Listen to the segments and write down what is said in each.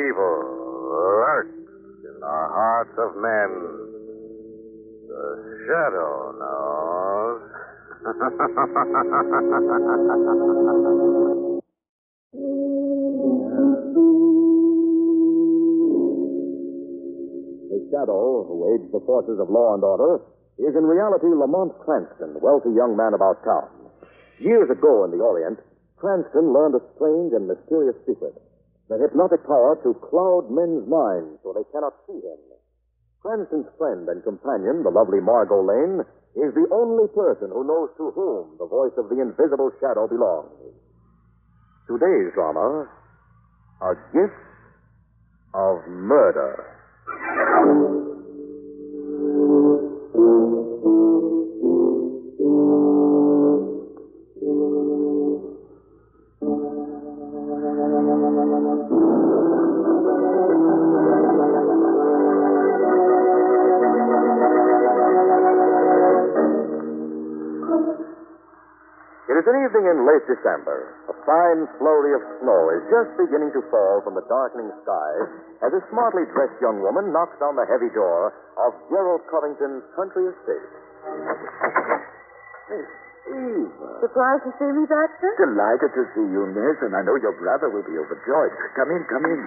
evil lurks in the hearts of men. The shadow knows. The shadow, who aids the forces of law and order, is in reality Lamont Cranston, the wealthy young man about town. Years ago in the Orient, Cranston learned a strange and mysterious secret, the hypnotic power to cloud men's minds so they cannot see him. Cranston's friend and companion, the lovely Margot Lane, is the only person who knows to whom the voice of the invisible shadow belongs. Today's drama, A Gift of Murder. It is an evening in late December. A fine flurry of snow is just beginning to fall from the darkening sky as a smartly dressed young woman knocks on the heavy door of Gerald Covington's country estate. Miss Eva. Surprised to see me, Baxter? Delighted to see you, miss, and I know your brother will be overjoyed. Come in, come in.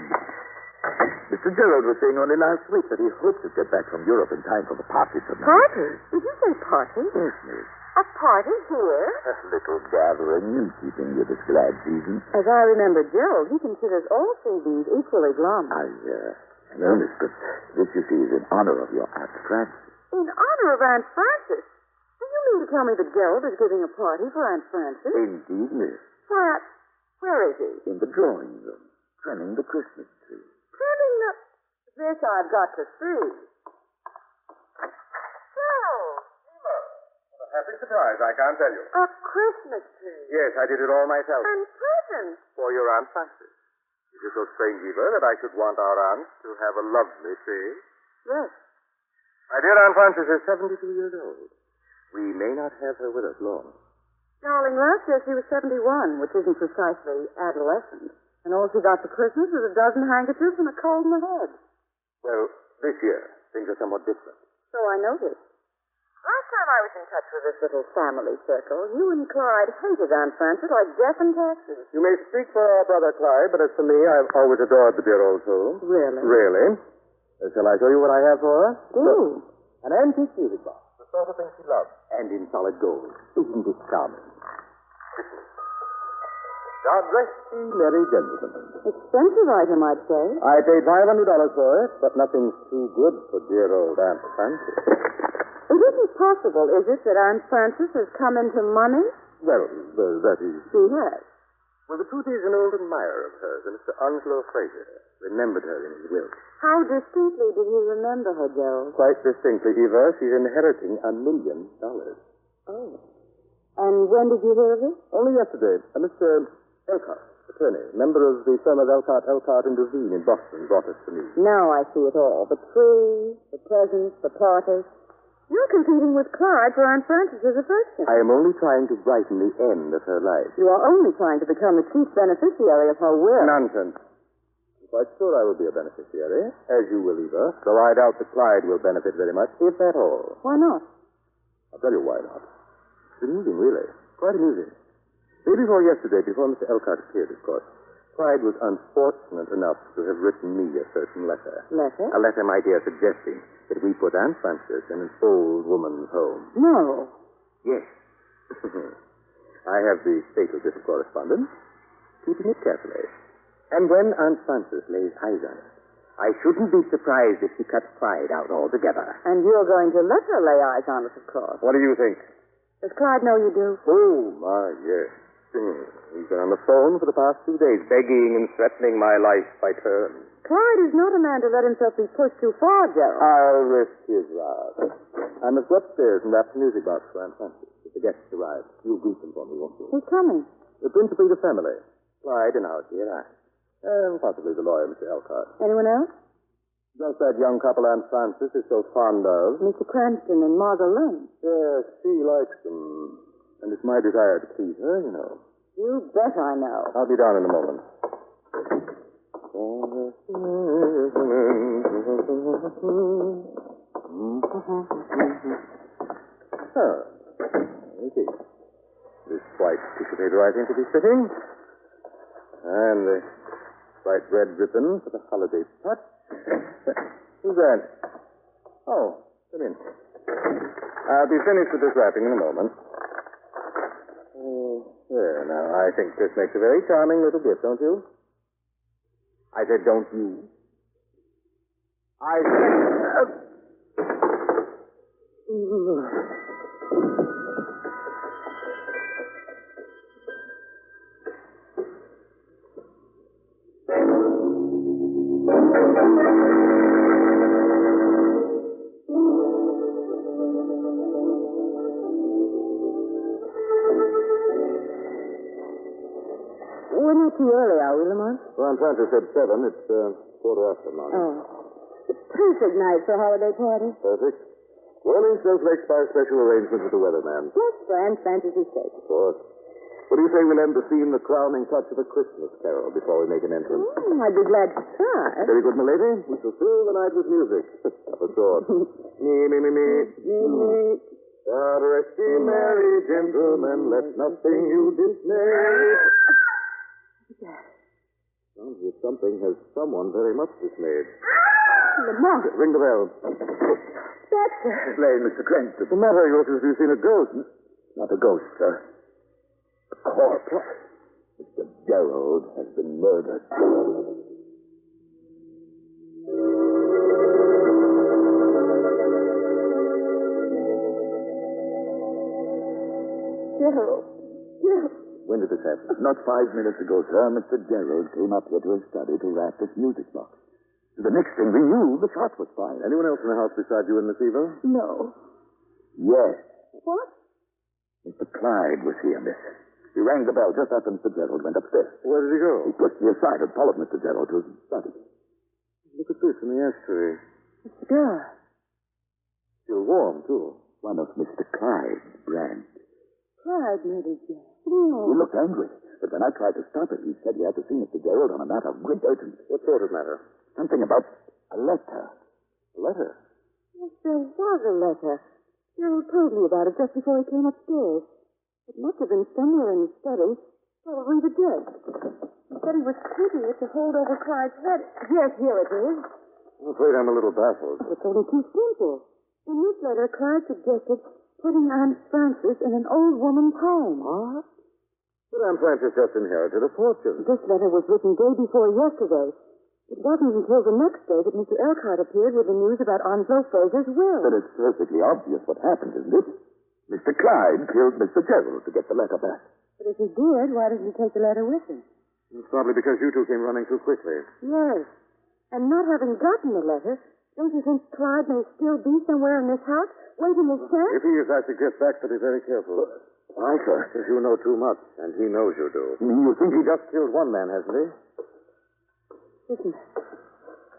Mr. Gerald was saying only last week that he hoped to get back from Europe in time for the party tonight. Party? Did you say party? Yes, miss. A party here? A little gathering in keeping with this glad season. As I remember Gerald, he considers all seasons equally glum. I know, miss, but this, you see, is in honor of your Aunt Frances. In honor of Aunt Frances? Do you mean to tell me that Gerald is giving a party for Aunt Frances? Indeed, miss. Where is he? In the drawing room, trimming the Christmas tree. Trimming the... This I've got to see. Happy surprise, I can't tell you. A Christmas tree. Yes, I did it all myself. And presents. For your Aunt Frances. Is it so strange, Eva, that I should want our aunt to have a lovely tree? Yes. My dear Aunt Frances is 72 years old. We may not have her with us long. Darling, last year she was 71, which isn't precisely adolescent. And all she got for Christmas was a dozen handkerchiefs and a cold in the head. Well, this year, things are somewhat different. So I noticed. Last time I was in touch with this little family circle, you and Clyde hated Aunt Frances like death and taxes. You may speak for our brother Clyde, but as for me, I've always adored the dear old soul. Really? Really? Shall I show you what I have for her? Do. Look, an antique music box. The sort of thing she loves. And in solid gold. Isn't it charming? God rest ye merry gentlemen. Expensive item, I'd say. I paid $500 for it, but nothing's too good for dear old Aunt Frances. It isn't possible, is it, that Aunt Frances has come into money? Well, that is... She has. Well, the truth is, an old admirer of hers, a Mr. Onslow Fraser, remembered her in his will. How distinctly did he remember her, Gerald? Quite distinctly, Eva. She's inheriting $1 million. Oh. And when did you hear of it? Only yesterday. Mr. Elcott, attorney, member of the firm of Elcott and Devine in Boston, brought us to me. Now I see it all. The tree, the presents, the parties. You're competing with Clyde for Aunt Frances' affection. I am only trying to brighten the end of her life. You are only trying to become the chief beneficiary of her will. Nonsense. I'm quite sure I will be a beneficiary, as you will, Eva, though I doubt that Clyde will benefit very much, if at all. Why not? I'll tell you why not. It's amusing, really. Quite amusing. Day before yesterday, before Mr. Elcott appeared, of course, Clyde was unfortunate enough to have written me a certain letter. Letter? A letter, my dear, suggesting that we put Aunt Frances in an old woman's home. No. Yes. I have the fatal bit of correspondence, keeping it carefully. And when Aunt Frances lays eyes on it, I shouldn't be surprised if she cuts Clyde out altogether. And you're going to let her lay eyes on it, of course. What do you think? Does Clyde know you do? Oh, my, yes. He's been on the phone for the past 2 days, begging and threatening my life by turns. Clyde is not a man to let himself be pushed too far, Gerald. I'll risk his wrath. I must go upstairs and wrap the music box for Aunt Frances. If the guests arrive, you'll greet them for me, won't you? Who's coming? Principally the family. Clyde and our dear aunt. And possibly the lawyer, Mr. Elcott. Anyone else? Just that young couple Aunt Frances is so fond of. Mr. Cranston and Margot Lane. Yes, she likes them. And it's my desire to please her, you know. You bet I know. I'll be down in a moment. Okay. This white tissue paper, I think, will be fitting. And the bright red ribbon for the holiday touch. Who's that? Oh, come in. I'll be finished with this wrapping in a moment. There, now, I think this makes a very charming little gift, don't you? I said, don't you? I said... We're not too early, are we, Lamont? Well, Francis said 7. It's quarter after, Martin. Oh. The perfect night for a holiday party. Perfect. Whirling snowflakes by special arrangement with the weatherman. Just for Aunt Francis's sake. Of course. What do you say we lend the scene the crowning touch of a Christmas carol before we make an entrance? I'd be glad to try. Very good, milady. We shall fill the night with music. Of a sort. Me. God rest ye merry gentlemen, let nothing you dismay. Sounds as if something has someone very much dismayed. Lamont. Ring the bell. That's it. Miss Lane, Mr. Cranston. What's the matter? You have you seen a ghost? Not a ghost, sir. A corpse. Mr. Gerald has been murdered. Gerald. When did this happen? Not 5 minutes ago, sir, Mr. Gerald came up here to his study to wrap this music box. The next thing we knew, the shot was fired. Anyone else in the house beside you and Miss Eva? No. Yes. What? Mr. Clyde was here, miss. He rang the bell just after Mr. Gerald went upstairs. Where did he go? He pushed me aside and followed Mr. Gerald to his study. Look at this in the ashtray. It's the girl. Still warm, too. One of Mr. Clyde's brand. Clyde murdered you. He looked angry, but when I tried to stop it, he said he had to see Mr. Gerald on a matter of great urgency. What sort of matter? Something about a letter. A letter? Yes, there was a letter. Gerald told me about it just before he came upstairs. It must have been somewhere in his study, probably the desk. He said he was keeping it to hold over Clyde's head. Yes, here it is. I'm afraid I'm a little baffled. It's only too simple. In this letter, Clyde suggested putting Aunt Frances in an old woman's home. What? But Aunt Frances just inherited a fortune. This letter was written day before yesterday. It wasn't until the next day that Mr. Elkhart appeared with the news about Onslow Fraser's will. But it's perfectly obvious what happened, isn't it? Mr. Clyde killed Mr. Gerald to get the letter back. But if he did, why didn't he take the letter with him? It's probably because you two came running too quickly. Yes. And not having gotten the letter, don't you think Clyde may still be somewhere in this house, waiting his chance? If he is, I suggest Bax to be very careful. Why, sir? Because you know too much, and he knows you do. You think He just killed one man, hasn't he? Listen.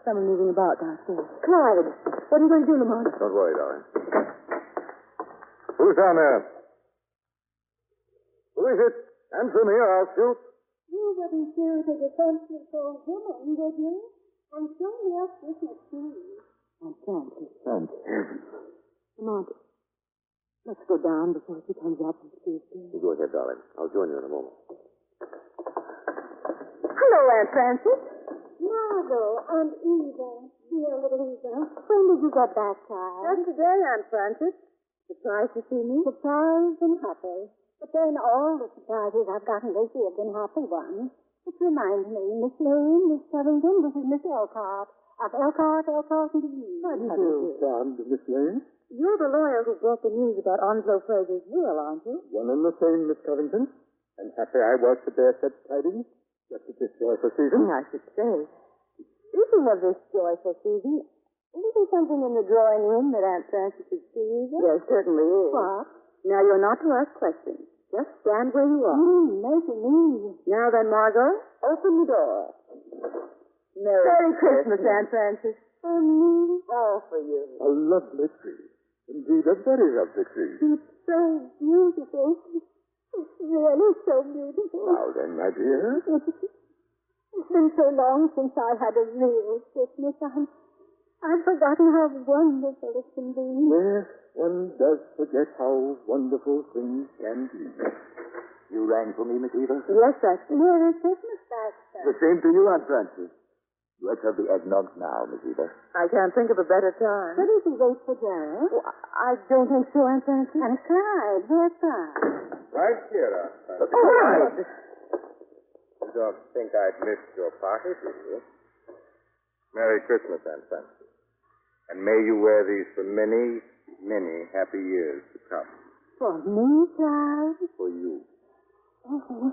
Someone moving about downstairs. Clyde, what are you going to do, Lamont? Don't worry, darling. Who's down there? Who is it? Answer me or I'll shoot. You wouldn't shoot a defenseless old woman, would you? And show me up Christmas tree. Aunt Frances. Thank heaven. Lamont, let's go down before she comes up and sees me. You go ahead, darling. I'll join you in a moment. Hello, Aunt Frances. Margot and Eva. Dear little Eva. When did you get back, child? Just today, Aunt Frances. Surprised to see me? Surprised and happy. But then all the surprises I've gotten lately have been happy ones. Which reminds me, Miss Lane, Miss Covington, this is Miss Elkhart. Of Elkhart and Lee. How do you do? Charmed, Miss Lane. You're the lawyer who brought the news about Onslow Fraser's will, aren't you? One and the same, Miss Covington. And happy I was to bear such tidings. Just at this joyful season. I should say. Speaking of this joyful season, isn't there something in the drawing room that Aunt Frances should see? There certainly is. What? Now, you're not to ask questions. Just stand where you are. Mercy me. Now then, Margot, open the door. Merry Christmas, Aunt Frances. For me? All for you. A lovely tree. Indeed, a very lovely tree. It's so beautiful. It's really so beautiful. Now then, my dear. It's been so long since I had a real Christmas. I've forgotten how wonderful it can be. Yes, one does forget how wonderful things can be. You rang for me, Miss Eva? Yes, Baxter. Merry Christmas, Baxter. The same to you, Aunt Frances. Let's have the eggnog now, Miss Eva. I can't think of a better time. Couldn't you wait for Gerald? Oh, I don't think so, Aunt Frances. And Clyde, where's Clyde? Right here, Aunt Frances. Clyde! You don't think I'd missed your party, do you? Merry Christmas, Aunt Frances. And may you wear these for many, many happy years to come. For me, Clyde? For you. Oh,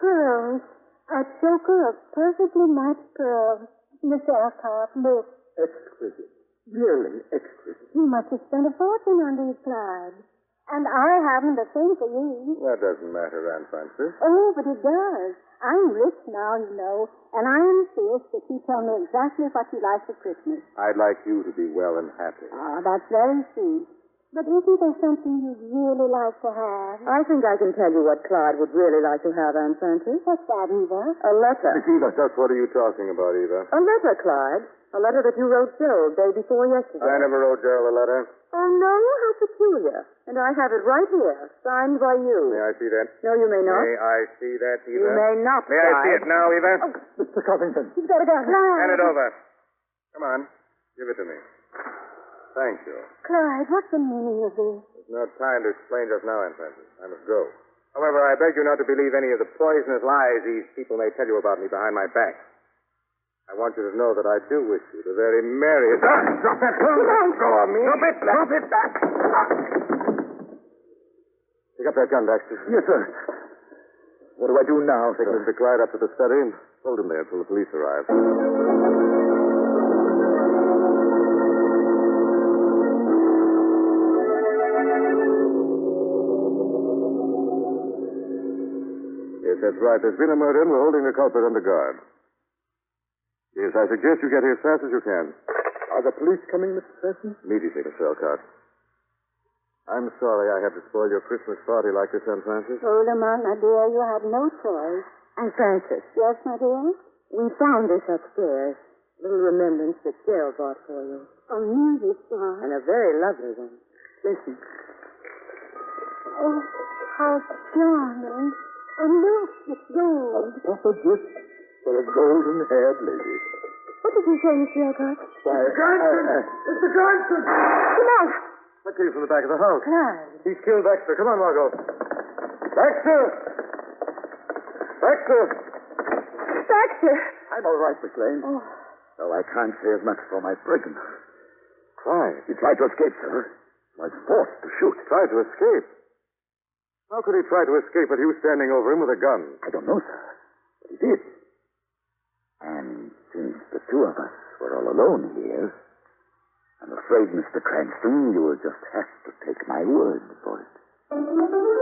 pearls. A choker of perfectly matched pearls. Miss Elcott, look. Exquisite. Really exquisite. You must have spent a fortune on these, Clyde. And I haven't a thing for you. That doesn't matter, Aunt Frances. Oh, but it does. I'm rich now, you know, and I insist that you tell me exactly what you like for Christmas. I'd like you to be well and happy. Ah, that's very sweet. But isn't there something you'd really like to have? I think I can tell you what Clyde would really like to have, Aunt Frances. What's that, Eva? A letter. Miss Eva, just what are you talking about, Eva? A letter, Clyde. A letter that you wrote Joe day before yesterday. I never wrote Gerald a letter. Oh, no? How peculiar. And I have it right here, signed by you. May I see that? No, you may not. May I see that, Eva? You may not, May I see it Clyde. now, Eva? Mr. Covington. You've got to go. Hand it over. Come on. Give it to me. Thank you. Clyde, what's the meaning of this? There's no time to explain just now, Aunt Frances. I must go. However, I beg you not to believe any of the poisonous lies these people may tell you about me behind my back. I want you to know that I do wish you the very merriest... Drop that gun! Don't go on me! Drop it back! Pick up that gun, Baxter. Yes, sir. What do I do now, Take sir? Mr. Clyde up to the study and hold him there until the police arrive. Yes, that's right. There's been a murder, and we're holding the culprit under guard. Yes, I suggest you get here as fast as you can. Are the police coming, Mr. Preston? Immediately, Mr. Elcott. I'm sorry I had to spoil your Christmas party like this, Aunt Frances. Oh, Lamont, my dear, you had no choice. Aunt Frances, Yes, my dear? we found this upstairs. A little remembrance that Gerald bought for you. A music star. And a very lovely one. Listen. Oh, how charming. And look, it's gold. Proper gift for a golden-haired lady. What did you say, Mr. Elcott? Why, Mr. Johnson! Come on. That came from the back of the house. Clyde. He's killed Baxter. Come on, Margot. Baxter! Baxter! Baxter. I'm all right, Miss Lane. Oh. Though I can't say as much for my prisoner. Clyde. He tried to escape, sir. Was forced to shoot. Tried to escape. How could he try to escape with you standing over him with a gun? I don't know, sir. But he did. And since the two of us were all alone here, I'm afraid, Mr. Cranston, you will just have to take my word for it.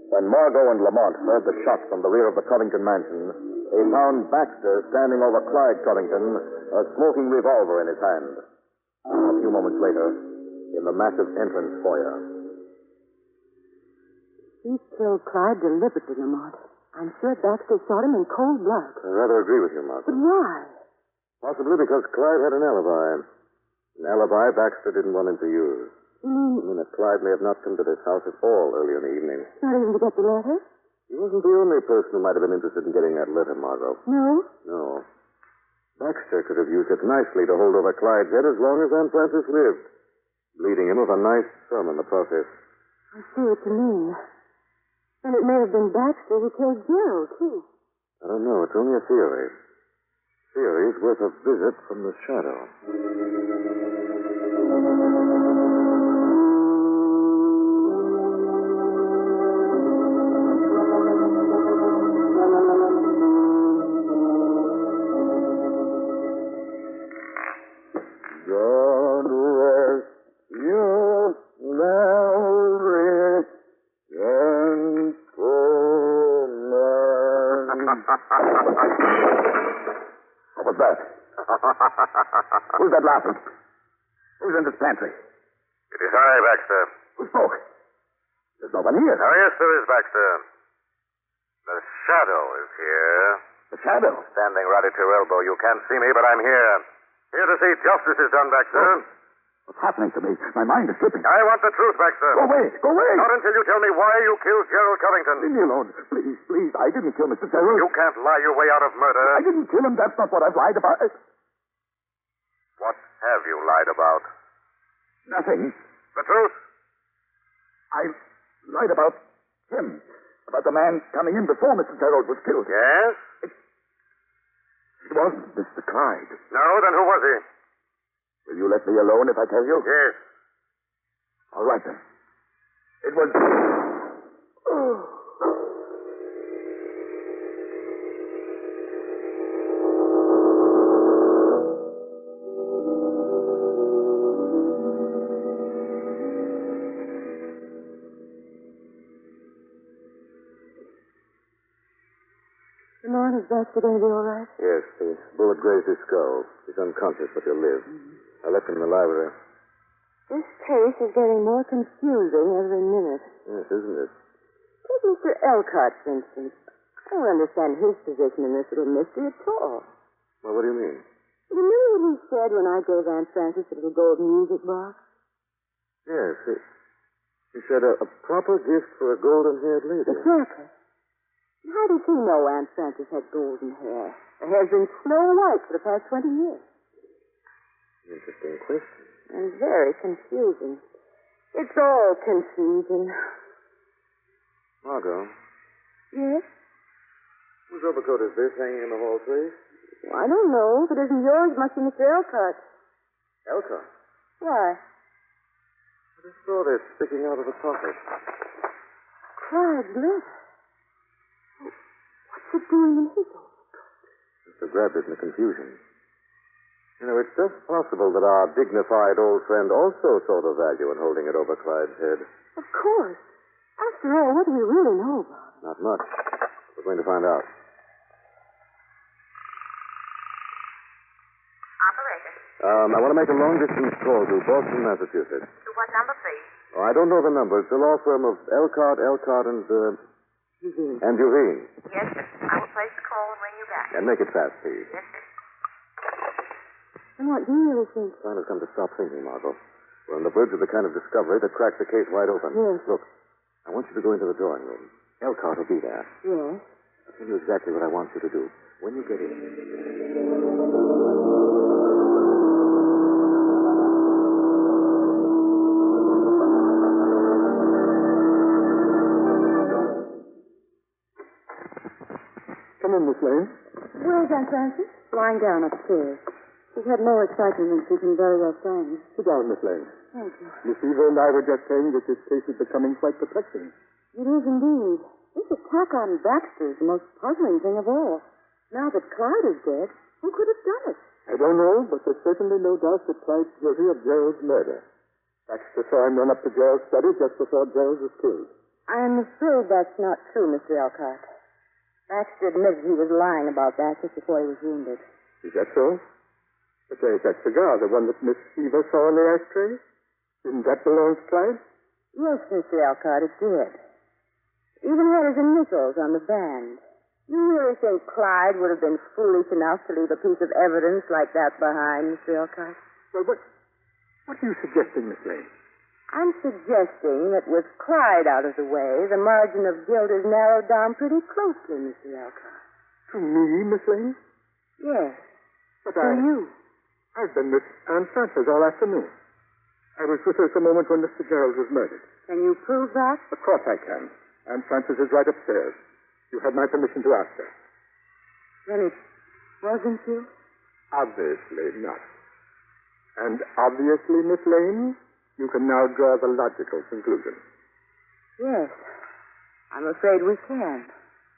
When Margot and Lamont heard the shots from the rear of the Covington mansion, they found Baxter standing over Clyde Covington, a smoking revolver in his hand. A few moments later, in the massive entrance foyer. He killed Clyde deliberately, Lamont. I'm sure Baxter shot him in cold blood. I rather agree with you, But Margot. why? Possibly because Clyde had an alibi. An alibi Baxter didn't want him to use. You mean I mean that Clyde may have not come to this house at all earlier in the evening. not even to get the letter? He wasn't the only person who might have been interested in getting that letter, Margot. No? No. Baxter could have used it nicely to hold over Clyde's head as long as Aunt Frances lived, bleeding him of a nice sum in the process. I see what you mean. And it may have been Baxter who killed Gerald, too. I don't know. It's only a theory. Theory's worth a visit from the shadow. God rest you Who's that laughing? Who's in this pantry? It is I, Baxter. Who spoke? There's no one here. Oh, yes, there is, Baxter. The shadow is here. The shadow? Standing right at your elbow. You can't see me, but I'm here. Here to see justice is done, Baxter. What's happening to me? My mind is slipping. I want the truth, Baxter. Go away! Go away! Not until you tell me why you killed Gerald Covington. Leave me alone. Please, please. I didn't kill Mr. Gerald. You can't lie your way out of murder. I didn't kill him. That's not what I've lied about. What have you lied about? Nothing. The truth? I lied about him. About the man coming in before Mr. Gerald was killed. Yes? It wasn't Mr. Clyde. No, then who was he? Will you let me alone if I tell you? Yes. All right, then. It was... Lamont, is Baxter going to be all right? Yes, the bullet grazed his skull. He's unconscious, but he'll live. I left him in the library. This case is getting more confusing every minute. Yes, isn't it? Take Mr. Elcott, for instance. I don't understand his position in this little mystery at all. Well, what do you mean? You remember what he said when I gave Aunt Frances the little gold music box? Yes, he said a proper gift for a golden-haired lady. Exactly. How does he know Aunt Frances had golden hair? Her hair's been snow white for the past 20 years. Interesting question. And very confusing. It's all confusing. Margot, Yes? whose overcoat is this hanging in the hall, please? Well, I don't know. If it isn't yours, it must be Mr. Elcott's. Elcott. Why? I just saw this sticking out of the pocket. Clyde's letter. What's it doing in his overcoat? Must have grabbed it in the confusion. You know, it's just possible that our dignified old friend also saw the value in holding it over Clyde's head. Of course. After all, what do we really know about him? Not much. We're going to find out. Operator. I want to make a long-distance call to Boston, Massachusetts. To what number, please? Oh, I don't know the number. It's the law firm of Elcott, and Eugene. Yes, sir. I will place the call and ring you back. And make it fast, please. Yes, sir. And what do you really think? Time has come to stop thinking, Margot. We're on the verge of the kind of discovery that cracks the case wide open. Yes. Look, I want you to go into the drawing room. Elcott will be there. Yes. I'll tell you exactly what I want you to do. When you get in. Come in, Miss Lane. Where's Aunt Frances? Lying down upstairs. She's had more excitement than she can very well stand. Sit down, Miss Lane. Thank you. Miss Eva and I were just saying that this case is becoming quite perplexing. It is indeed. This attack on Baxter is the most puzzling thing of all. Now that Clyde is dead, who could have done it? I don't know, but there's certainly no doubt that Clyde's guilty of Gerald's murder. Baxter saw him run up to Gerald's study just before Gerald was killed. I'm afraid that's not true, Mr. Elcott. Baxter admitted he was lying about that just before he was wounded. Is that so? But there's that cigar, the one that Miss Eva saw in the ashtray. Didn't that belong to Clyde? Yes, Mr. Elcott, it did. Even had his initials on the band. You really think Clyde would have been foolish enough to leave a piece of evidence like that behind, Mr. Elcott? Well, what are you suggesting, Miss Lane? I'm suggesting that with Clyde out of the way, the margin of guilt is narrowed down pretty closely, Mr. Elcott. To me, Miss Lane? Yes, But to you. I've been with Aunt Frances all afternoon. I was with her at the moment when Mr. Gerald was murdered. Can you prove that? Of course I can. Aunt Frances is right upstairs. You had my permission to ask her. Then it wasn't you? Obviously not. And obviously, Miss Lane, you can now draw the logical conclusion. Yes. I'm afraid we can.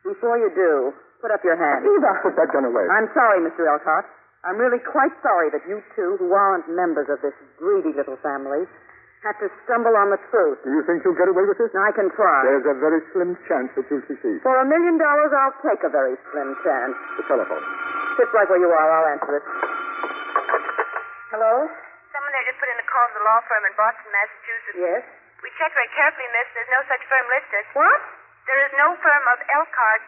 Before you do, put up your hand. Eva! Put that gun away. I'm sorry, Mr. Elcott. I'm really quite sorry that you two, who aren't members of this greedy little family, had to stumble on the truth. Do you think you'll get away with this? I can try. There's a very slim chance that you'll succeed. For $1 million, I'll take a very slim chance. The telephone. Sit right where you are. I'll answer it. Hello? Someone there just put in a call to the law firm in Boston, Massachusetts. Yes? We checked very carefully, miss. There's no such firm listed. What? There is no firm of Elkhart,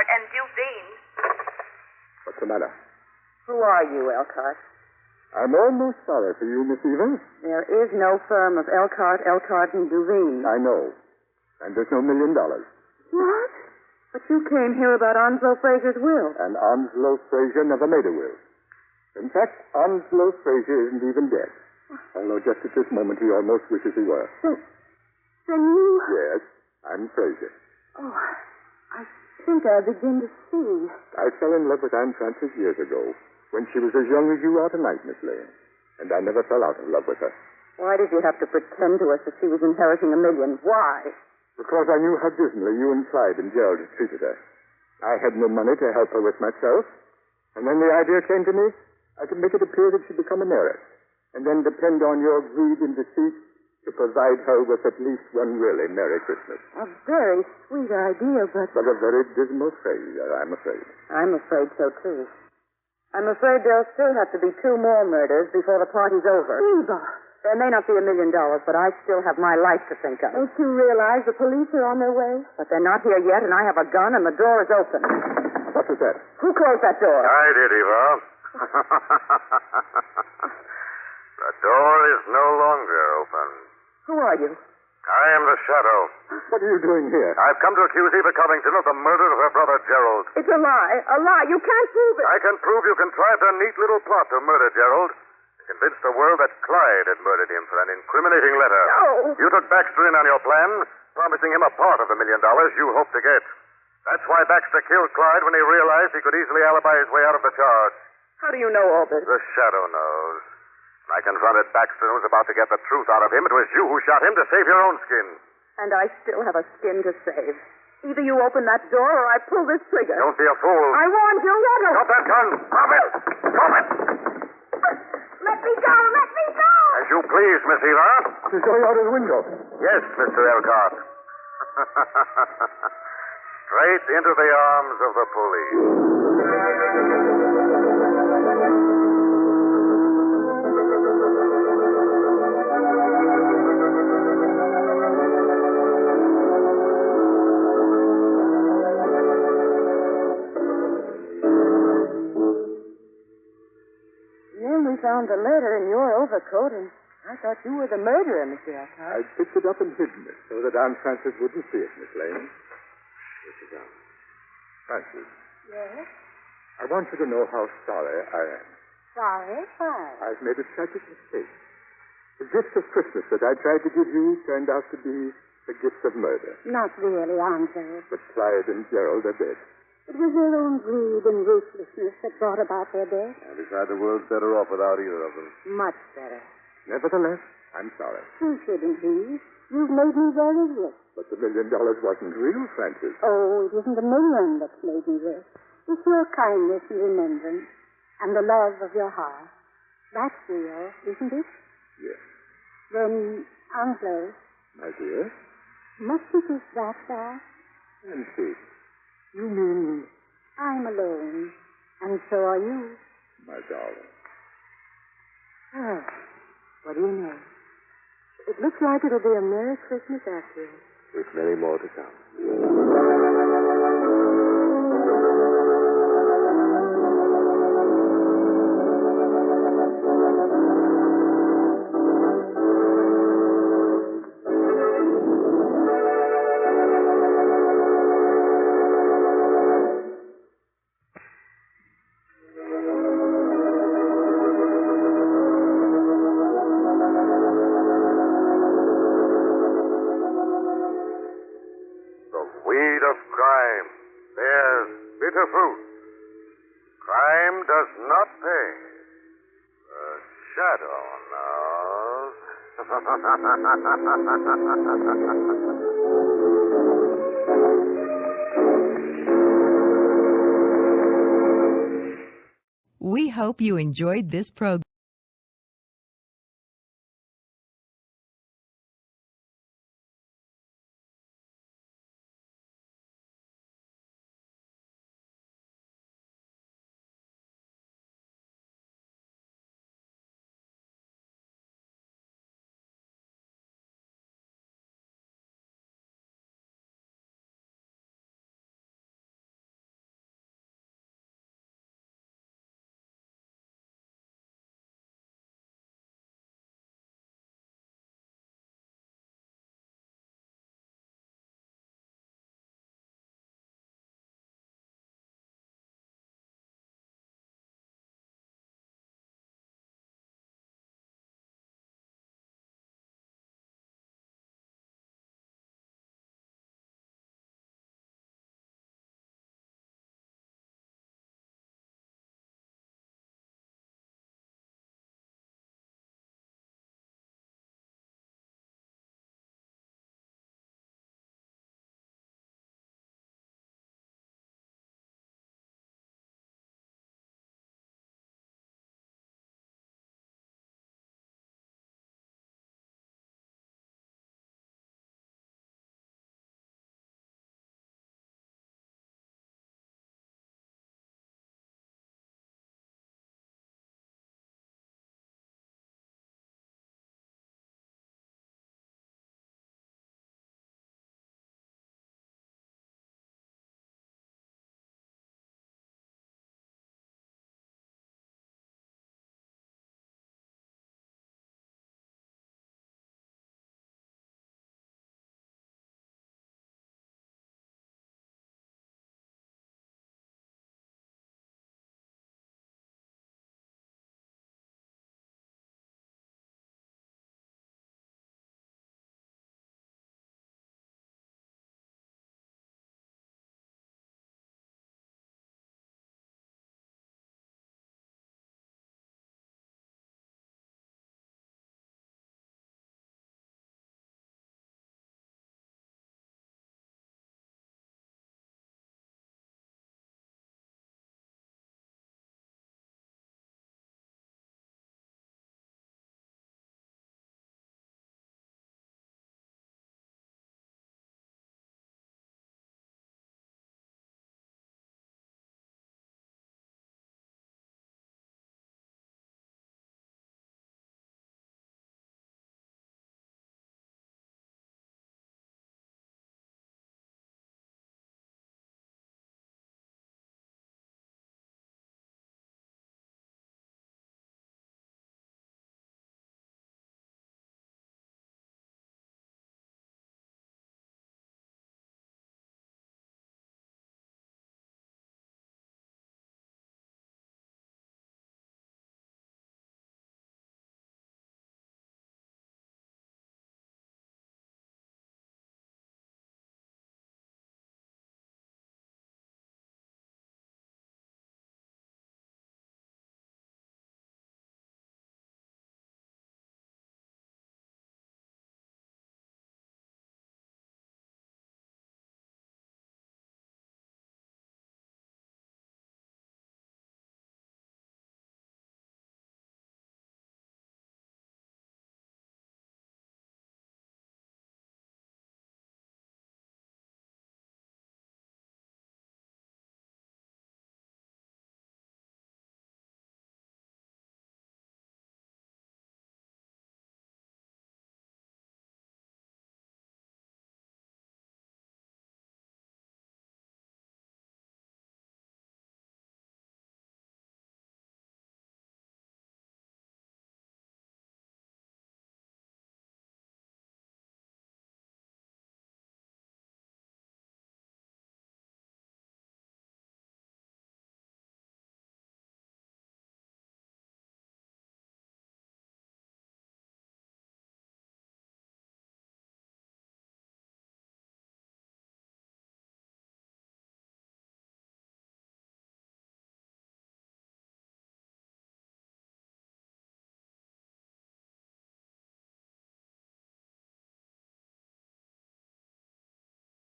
and Duveen. What's the matter? Who are you, Elkhart? I'm almost sorry for you, Miss Eva. There is no firm of Elkhart, and Duveen. I know. And there's no $1 million. What? But you came here about Onslow Fraser's will. And Onslow Fraser never made a will. In fact, Onslow Fraser isn't even dead. Although just at this moment he almost wishes he were. Then you... Yes, I'm Fraser. Oh, I think I begin to see. I fell in love with Anne Francis years ago, when she was as young as you are tonight, Miss Lane. And I never fell out of love with her. Why did you have to pretend to us that she was inheriting $1 million? Why? Because I knew how dismally you and Clyde and Gerald had treated her. I had no money to help her with myself. And then the idea came to me, I could make it appear that she'd become an heiress, and then depend on your greed and deceit to provide her with at least one really Merry Christmas. A very sweet idea, but... But a very dismal failure, I'm afraid. I'm afraid so, too. I'm afraid there'll still have to be 2 more murders before the party's over. Eva! There may not be $1 million, but I still have my life to think of. Don't you realize the police are on their way? But they're not here yet, and I have a gun, and the door is open. What was that? Who closed that door? I did, Eva. The door is no longer open. Who are you? I am the Shadow. What are you doing here? I've come to accuse Eva Covington of the murder of her brother Gerald. It's a lie. A lie. You can't prove it. I can prove you contrived a neat little plot to murder Gerald. Convince the world that Clyde had murdered him for an incriminating letter. No. You took Baxter in on your plan, promising him a part of the $1 million you hoped to get. That's why Baxter killed Clyde when he realized he could easily alibi his way out of the charge. How do you know all this? The Shadow knows. When I confronted Baxter and was about to get the truth out of him, it was you who shot him to save your own skin. And I still have a skin to save. Either you open that door or I pull this trigger. Don't be a fool. I warned you. Drop that gun. Drop it. Drop it. Let me go! Let me go! As you please, Miss Eva. She's going out of the window. Yes, Mr. Elkhart. Straight into the arms of the police. Then we found the letter in your overcoat, and I thought you were the murderer, Mr. Elkhart. I picked it up and hidden it so that Aunt Frances wouldn't see it, Miss Lane. This is Aunt. Frances, Yes? I want you to know how sorry I am. Sorry? Why? I've made a tragic mistake. The gift of Christmas that I tried to give you turned out to be a gift of murder. Not really, Ansel. But Clyde and Gerald are dead. It was their own greed and ruthlessness that brought about their death. I decide the world's better off without either of them. Much better. Nevertheless, I'm sorry. You shouldn't be. You've made me very rich. But the $1 million wasn't real, Frances. Oh, it isn't $1 million that's made me rich. It's your kindness and remembrance and the love of your heart. That's real, isn't it? Yes. Then, Ansel, My dear? must it is that bad? Frances, you mean... I'm alone, and so are you. My darling. Oh, what do you know? It looks like it'll be a Merry Christmas after all. With many more to come. Bitter fruit. Crime does not pay. The Shadow knows. We hope you enjoyed this program.